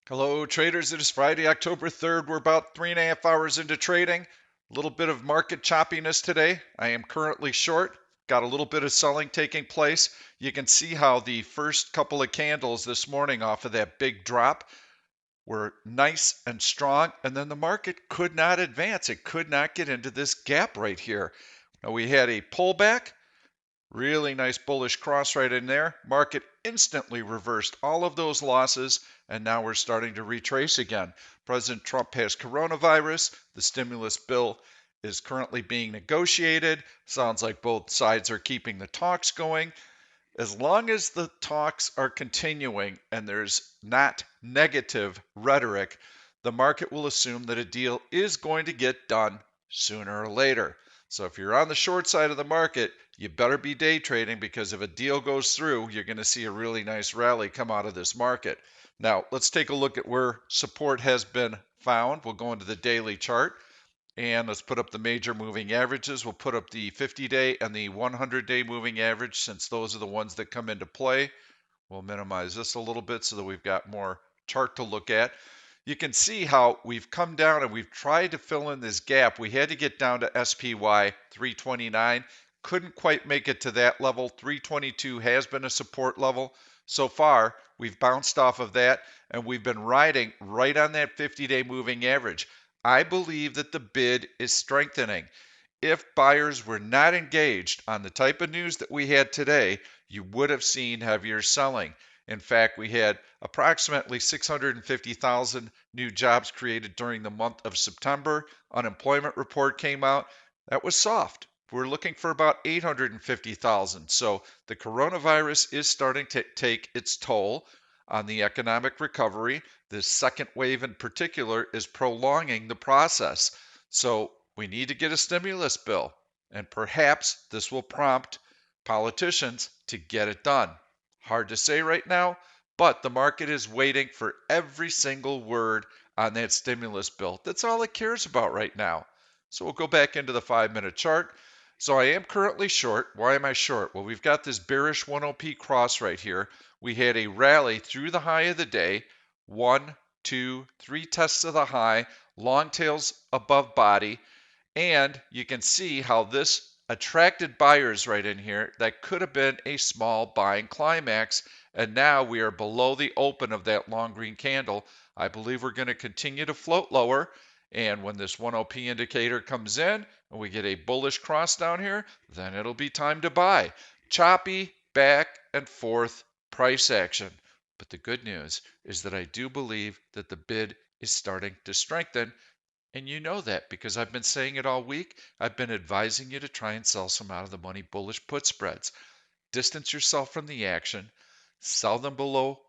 Hello, traders. It is Friday, October 3rd. We're about 3.5 hours into trading. A little bit of market choppiness today. I am currently short. Got a little bit of selling taking place. You can see how the first couple of candles this morning off of that big drop were nice and strong, and then the market could not advance. It could not get into this gap right here. Now we had a pullback. Really nice bullish cross right in there. Market instantly reversed all of those losses, and now we're starting to retrace again. President Trump has coronavirus. The stimulus bill is currently being negotiated. Sounds like both sides are keeping the talks going. As long as the talks are continuing and there's not negative rhetoric, the market will assume that a deal is going to get done sooner or later. So if you're on the short side of the market, you better be day trading, because if a deal goes through, you're going to see a really nice rally come out of this market. Now, let's take a look at where support has been found. We'll go into the daily chart. And let's put up the major moving averages. We'll put up the 50-day and the 100-day moving average, since those are the ones that come into play. We'll minimize this a little bit so that we've got more chart to look at. You can see how we've come down and we've tried to fill in this gap. We had to get down to SPY 329. Couldn't quite make it to that level. 322 has been a support level. So far, we've bounced off of that, and we've been riding right on that 50-day moving average. I believe that the bid is strengthening. If buyers were not engaged on the type of news that we had today, you would have seen heavier selling. In fact, we had approximately 650,000 new jobs created during the month of September. Unemployment report came out. That was soft. We're looking for about 850,000. So the coronavirus is starting to take its toll on the economic recovery. This second wave in particular is prolonging the process. So we need to get a stimulus bill, and perhaps this will prompt politicians to get it done. Hard to say right now, but the market is waiting for every single word on that stimulus bill. That's all it cares about right now. So we'll go back into the 5-minute chart. So I am currently short. Why am I short? Well, we've got this bearish 10P cross right here. We had a rally through the high of the day. 1, 2, 3 tests of the high, long tails above body. And you can see how this attracted buyers right in here. That could have been a small buying climax. And now we are below the open of that long green candle. I believe we're going to continue to float lower. And when this 10P indicator comes in and we get a bullish cross down here, then it'll be time to buy. Choppy back and forth price action. But the good news is that I do believe that the bid is starting to strengthen. And you know that because I've been saying it all week. I've been advising you to try and sell some out of the money bullish put spreads. Distance yourself from the action, sell them below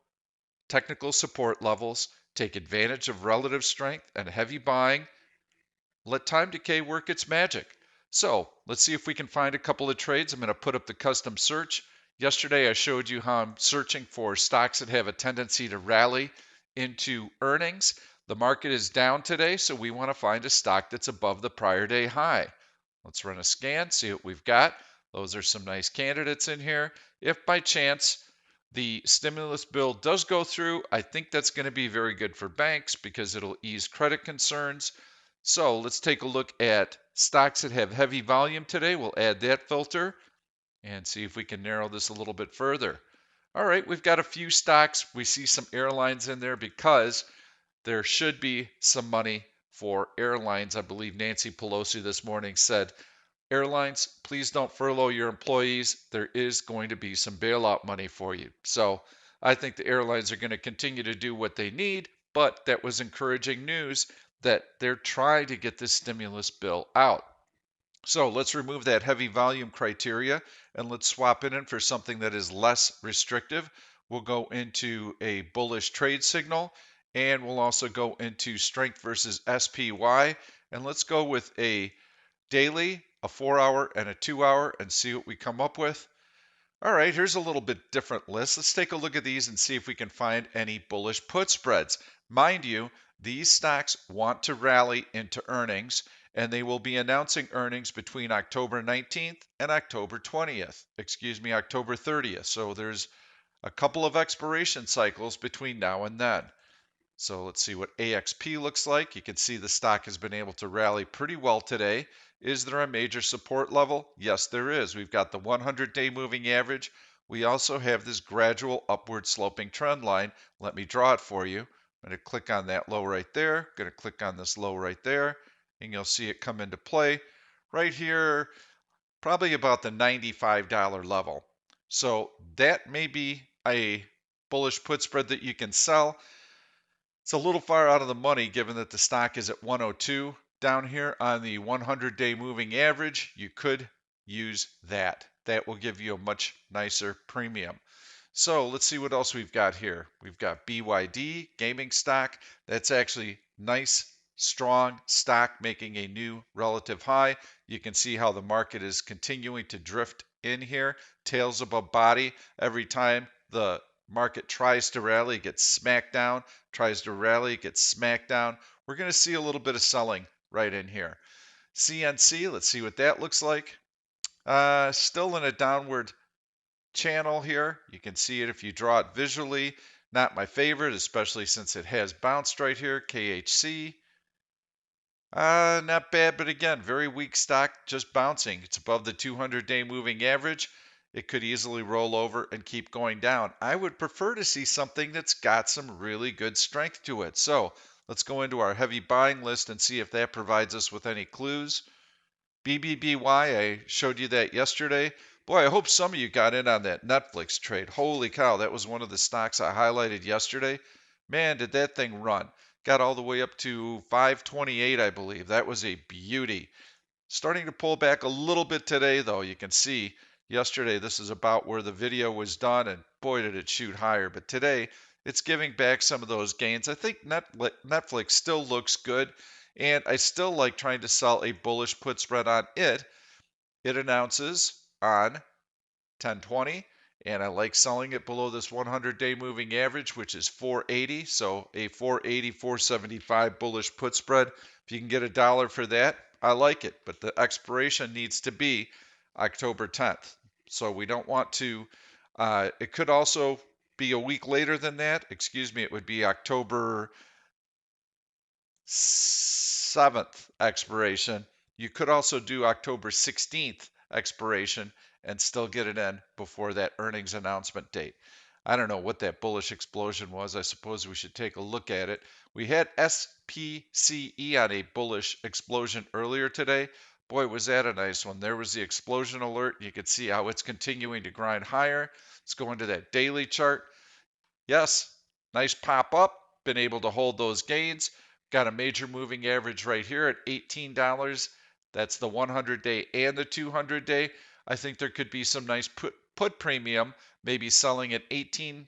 technical support levels, take advantage of relative strength and heavy buying. Let time decay work its magic. So let's see if we can find a couple of trades. I'm going to put up the custom search. Yesterday I showed you how I'm searching for stocks that have a tendency to rally into earnings. The market is down today, so we want to find a stock that's above the prior day high. Let's run a scan, see what we've got. Those are some nice candidates in here. If by chance the stimulus bill does go through, I think that's going to be very good for banks because it'll ease credit concerns. So let's take a look at stocks that have heavy volume today. We'll add that filter and see if we can narrow this a little bit further. All right, we've got a few stocks. We see some airlines in there because there should be some money for airlines. I believe Nancy Pelosi this morning said, airlines, please don't furlough your employees. There is going to be some bailout money for you. So I think the airlines are going to continue to do what they need, but that was encouraging news that they're trying to get this stimulus bill out. So let's remove that heavy volume criteria and let's swap it in for something that is less restrictive. We'll go into a bullish trade signal, and we'll also go into strength versus SPY. And let's go with a daily, a 4-hour, and a 2-hour and see what we come up with. All right, here's a little bit different list. Let's take a look at these and see if we can find any bullish put spreads. Mind you, these stocks want to rally into earnings, and they will be announcing earnings between October 19th and October 20th. October 30th. So there's a couple of expiration cycles between now and then. So let's see what AXP looks like. You can see the stock has been able to rally pretty well today. Is there a major support level? Yes, there is. We've got the 100-day moving average. We also have this gradual upward sloping trend line. Let me draw it for you. I'm going to click on that low right there. I'm going to click on this low right there, and you'll see it come into play right here, probably about the $95 level. So that may be a bullish put spread that you can sell. It's a little far out of the money given that the stock is at 102 down here on the 100-day moving average. You could use that. That will give you a much nicer premium. So let's see what else we've got here. We've got BYD, gaming stock. That's actually nice, strong stock making a new relative high. You can see how the market is continuing to drift in here. Tails above body. Every time the market tries to rally, it gets smacked down, tries to rally, it gets smacked down. We're going to see a little bit of selling right in here. CNC, let's see what that looks like. Still in a downward channel here. You can see it if you draw it visually. Not my favorite, especially since it has bounced right here. KHC. Not bad, but again, very weak stock, just bouncing. It's above the 200-day moving average. It could easily roll over and keep going down. I would prefer to see something that's got some really good strength to it. So let's go into our heavy buying list and see if that provides us with any clues. BBBY, I showed you that yesterday. Boy, I hope some of you got in on that Netflix trade. Holy cow, that was one of the stocks I highlighted yesterday. Man, did that thing run. Got all the way up to 528, I believe. That was a beauty. Starting to pull back a little bit today, though. You can see yesterday this is about where the video was done, and boy, did it shoot higher. But today, it's giving back some of those gains. I think Netflix still looks good, and I still like trying to sell a bullish put spread on it. It announces on 1020, and I like selling it below this 100-day moving average, which is 480. So a 480, 475 bullish put spread. If you can get $1 for that, I like it. But the expiration needs to be October 10th. So we don't want to. It could also be a week later than that. Excuse me. It would be October 7th expiration. You could also do October 16th expiration and still get it in before that earnings announcement date. I don't know what that bullish explosion was. I suppose we should take a look at it. We had SPCE on a bullish explosion earlier today. Boy, was that a nice one. There was the explosion alert. You could see how it's continuing to grind higher. Let's go into that daily chart. Yes, nice pop up. Been able to hold those gains. Got a major moving average right here at $18. That's the 100-day and the 200-day. I think there could be some nice put premium, maybe selling an $18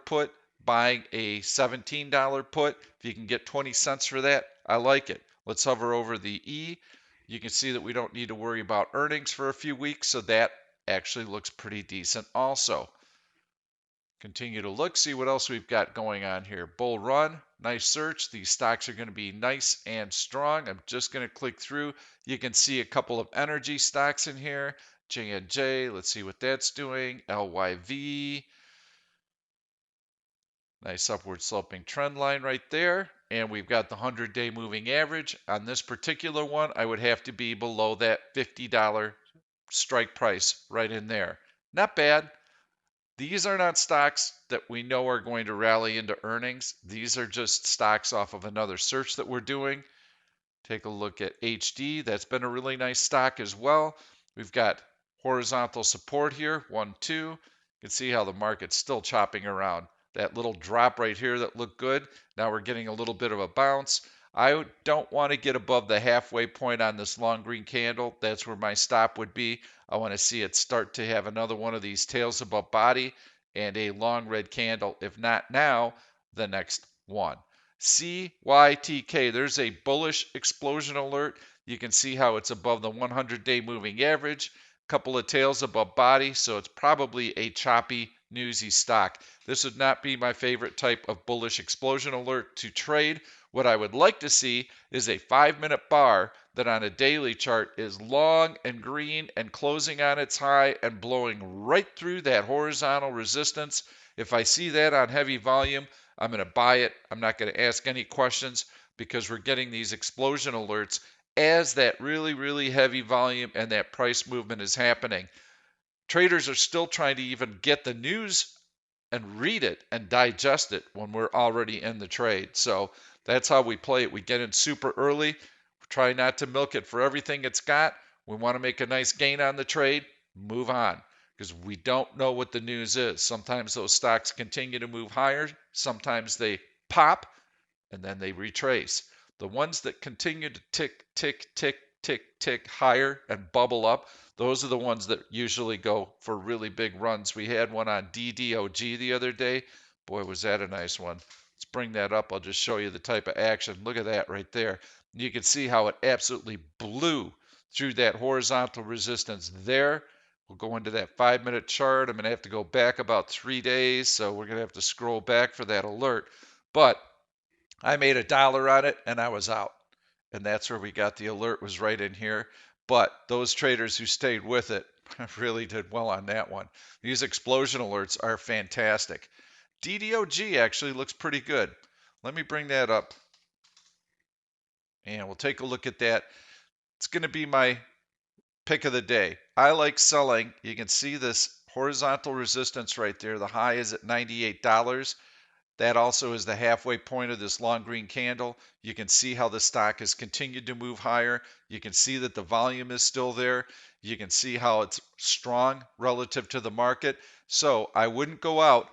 put, buying a $17 put. If you can get 20 cents for that, I like it. Let's hover over the E. You can see that we don't need to worry about earnings for a few weeks, so that actually looks pretty decent also. Continue to look, see what else we've got going on here. Bull run, nice search. These stocks are going to be nice and strong. I'm just going to click through. You can see a couple of energy stocks in here. J&J, let's see what that's doing. LYV, nice upward sloping trend line right there. And we've got the 100-day moving average. On this particular one, I would have to be below that $50 strike price right in there. Not bad. These are not stocks that we know are going to rally into earnings. These are just stocks off of another search that we're doing. Take a look at HD. That's been a really nice stock as well. We've got horizontal support here, 1, 2. You can see how the market's still chopping around. That little drop right here that looked good. Now we're getting a little bit of a bounce. I don't want to get above the halfway point on this long green candle. That's where my stop would be. I want to see it start to have another one of these tails above body and a long red candle. If not now, the next one. CYTK, there's a bullish explosion alert. You can see how it's above the 100-day moving average. Couple of tails above body, so it's probably a choppy, newsy stock. This would not be my favorite type of bullish explosion alert to trade. What I would like to see is a 5-minute bar that on a daily chart is long and green and closing on its high and blowing right through that horizontal resistance. If I see that on heavy volume, I'm going to buy it. I'm not going to ask any questions because we're getting these explosion alerts as that really, really heavy volume and that price movement is happening. Traders are still trying to even get the news and read it and digest it when we're already in the trade. So that's how we play it. We get in super early. We try not to milk it for everything it's got. We want to make a nice gain on the trade, move on, because we don't know what the news is. Sometimes those stocks continue to move higher. Sometimes they pop and then they retrace. The ones that continue to tick, tick, tick, tick, tick higher and bubble up, those are the ones that usually go for really big runs. We had one on DDOG the other day. Boy, was that a nice one. Let's bring that up. I'll just show you the type of action. Look at that right there. You can see how it absolutely blew through that horizontal resistance there. We'll go into that 5-minute chart. I'm going to have to go back about 3 days, so we're going to have to scroll back for that alert. But I made $1 on it and I was out. And that's where we got the alert, was right in here. But those traders who stayed with it really did well on that one. These explosion alerts are fantastic. DDOG actually looks pretty good. Let me bring that up and we'll take a look at that. It's going to be my pick of the day. I like selling. You can see this horizontal resistance right there. The high is at $98. That also is the halfway point of this long green candle. You can see how the stock has continued to move higher. You can see that the volume is still there. You can see how it's strong relative to the market. So I wouldn't go out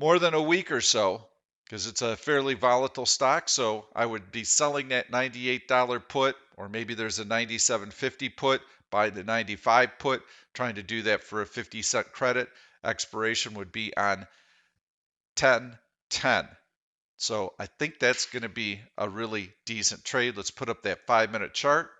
more than a week or so because it's a fairly volatile stock. So I would be selling that $98 put, or maybe there's a $97.50 put, buy the 95 put, trying to do that for a 50-cent credit. Expiration would be on 10/10. So I think that's going to be a really decent trade. Let's put up that 5-minute chart.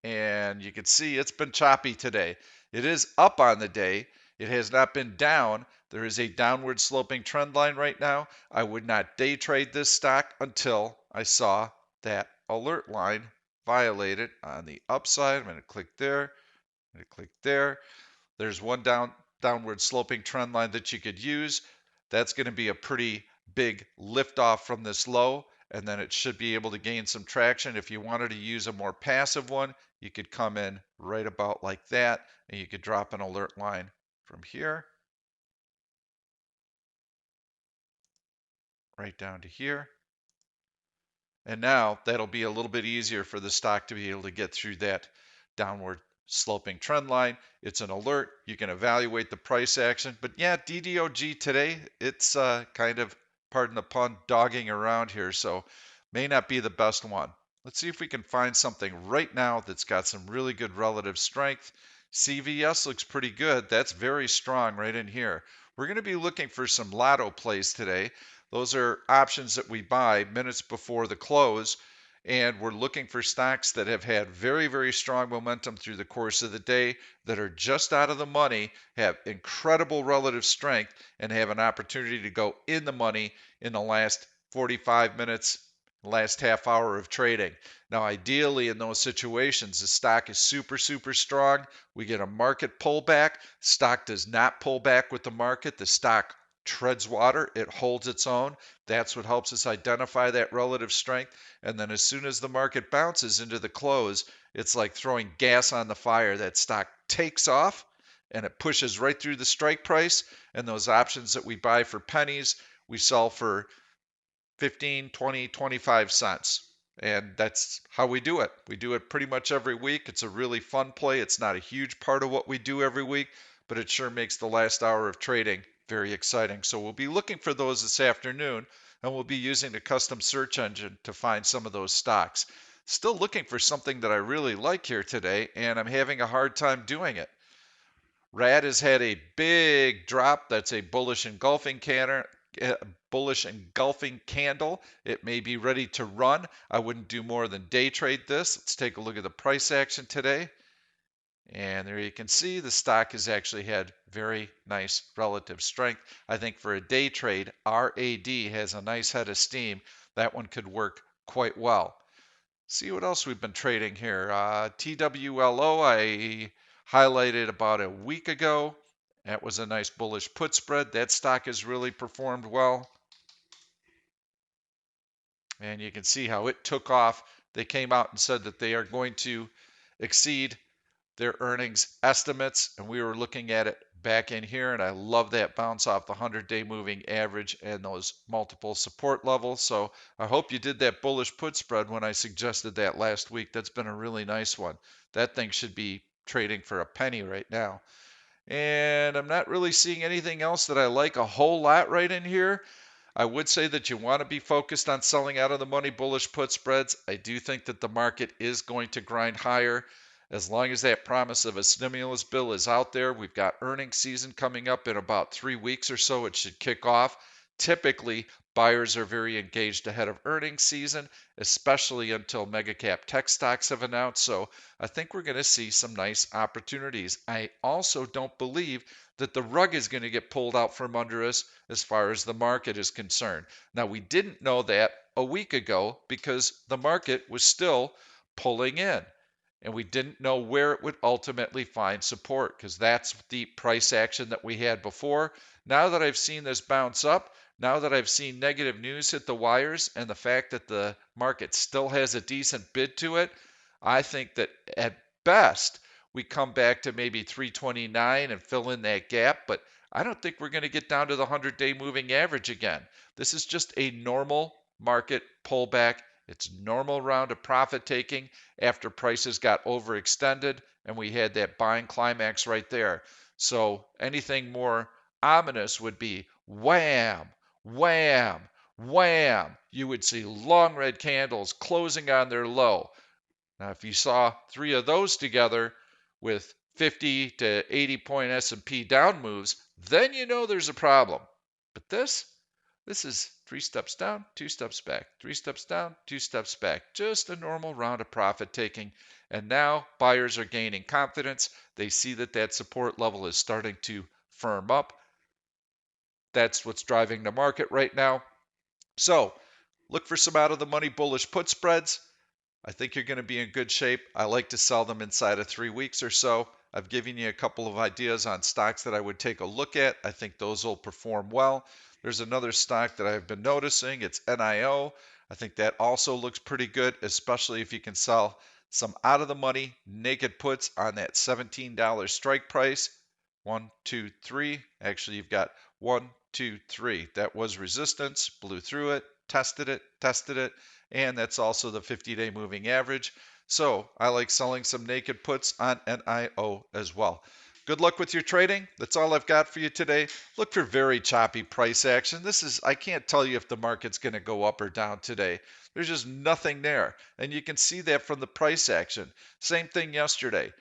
And you can see it's been choppy today. It is up on the day. It has not been down. There is a downward sloping trend line right now. I would not day trade this stock until I saw that alert line violated on the upside. I'm going to click there. I'm going to click there. There's one downward sloping trend line that you could use. That's going to be a pretty big lift off from this low, and then it should be able to gain some traction. If you wanted to use a more passive one, you could come in right about like that, and you could drop an alert line from here right down to here. And now that'll be a little bit easier for the stock to be able to get through that downward sloping trend line. It's an alert. You can evaluate the price action. But yeah, DDOG today, it's kind of, pardon the pun, dogging around here. So may not be the best one. Let's see if we can find something right now that's got some really good relative strength. CVS looks pretty good. That's very strong right in here. We're going to be looking for some Lotto plays today. Those are options that we buy minutes before the close, and we're looking for stocks that have had very, very strong momentum through the course of the day, that are just out of the money, have incredible relative strength, and have an opportunity to go in the money in the last 45 minutes, last half hour of trading. Now, ideally, in those situations, the stock is super, super strong. We get a market pullback. Stock does not pull back with the market. The stock treads water, it holds its own. That's what helps us identify that relative strength. And then as soon as the market bounces into the close, it's like throwing gas on the fire. That stock takes off and it pushes right through the strike price. And those options that we buy for pennies, we sell for 15, 20, 25 cents. And that's how we do it. We do it pretty much every week. It's a really fun play. It's not a huge part of what we do every week, but it sure makes the last hour of trading very exciting. So we'll be looking for those this afternoon, and we'll be using the custom search engine to find some of those stocks. Still looking for something that I really like here today, and I'm having a hard time doing it. RAD has had a big drop. That's a bullish engulfing candle. It may be ready to run. I wouldn't do more than day trade this. Let's take a look at the price action today. And there you can see the stock has actually had very nice relative strength. I think for a day trade, RAD has a nice head of steam. That one could work quite well. See what else we've been trading here. TWLO, I highlighted about a week ago. That was a nice bullish put spread. That stock has really performed well. And you can see how it took off. They came out and said that they are going to exceed their earnings estimates, and we were looking at it back in here, and I love that bounce off the 100-day moving average and those multiple support levels. So I hope you did that bullish put spread when I suggested that last week. That's been a really nice one. That thing should be trading for a penny right now. And I'm not really seeing anything else that I like a whole lot right in here. I would say that you want to be focused on selling out of the money bullish put spreads. I do think that the market is going to grind higher as long as that promise of a stimulus bill is out there. We've got earnings season coming up in about 3 weeks or so. It should kick off. Typically, buyers are very engaged ahead of earnings season, especially until mega cap tech stocks have announced. So I think we're going to see some nice opportunities. I also don't believe that the rug is going to get pulled out from under us as far as the market is concerned. Now, we didn't know that a week ago because the market was still pulling in, and we didn't know where it would ultimately find support because that's the price action that we had before. Now that I've seen this bounce up, now that I've seen negative news hit the wires and the fact that the market still has a decent bid to it, I think that at best we come back to maybe 329 and fill in that gap, but I don't think we're going to get down to the 100-day moving average again. This is just a normal market pullback. It's normal round of profit taking after prices got overextended and we had that buying climax right there. So anything more ominous would be wham, wham, wham. You would see long red candles closing on their low. Now, if you saw three of those together with 50 to 80 point S&P down moves, then you know there's a problem. But this is 3 steps down, 2 steps back, 3 steps down, 2 steps back. Just a normal round of profit taking. And now buyers are gaining confidence. They see that that support level is starting to firm up. That's what's driving the market right now. So look for some out of the money bullish put spreads. I think you're going to be in good shape. I like to sell them inside of 3 weeks or so. I've given you a couple of ideas on stocks that I would take a look at. I think those will perform well. There's another stock that I've been noticing. It's NIO. I think that also looks pretty good, especially if you can sell some out of the money naked puts on that $17 strike price. 1, 2, 3. Actually, you've got 1, 2, 3. That was resistance, blew through it, tested it, and that's also the 50-day moving average. So I like selling some naked puts on NIO as well. Good luck with your trading. That's all I've got for you today. Look for very choppy price action. I can't tell you if the market's going to go up or down today. There's just nothing there. And you can see that from the price action. Same thing yesterday.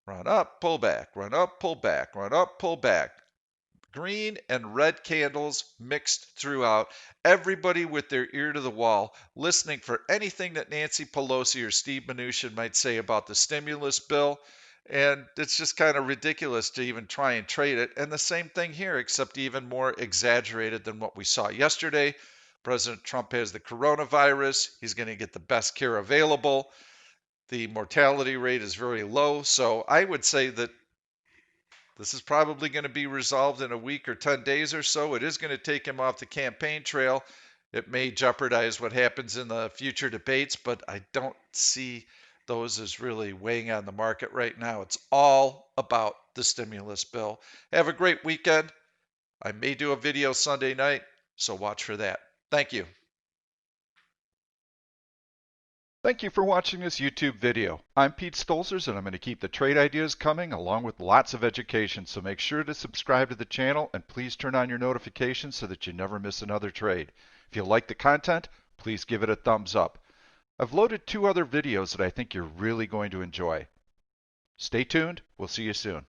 Run up, pull back, run up, pull back, run up, pull back. Green and red candles mixed throughout. Everybody with their ear to the wall, listening for anything that Nancy Pelosi or Steve Mnuchin might say about the stimulus bill. And it's just kind of ridiculous to even try and trade it. And the same thing here, except even more exaggerated than what we saw yesterday. President Trump has the coronavirus. He's going to get the best care available. The mortality rate is very low. So I would say that this is probably going to be resolved in a week or 10 days or so. It is going to take him off the campaign trail. It may jeopardize what happens in the future debates, but I don't see those as really weighing on the market right now. It's all about the stimulus bill. Have a great weekend. I may do a video Sunday night, so watch for that. Thank you. Thank you for watching this YouTube video. I'm Pete Stolzers, and I'm going to keep the trade ideas coming along with lots of education, so make sure to subscribe to the channel and please turn on your notifications so that you never miss another trade. If you like the content, please give it a thumbs up. I've loaded 2 other videos that I think you're really going to enjoy. Stay tuned. We'll see you soon.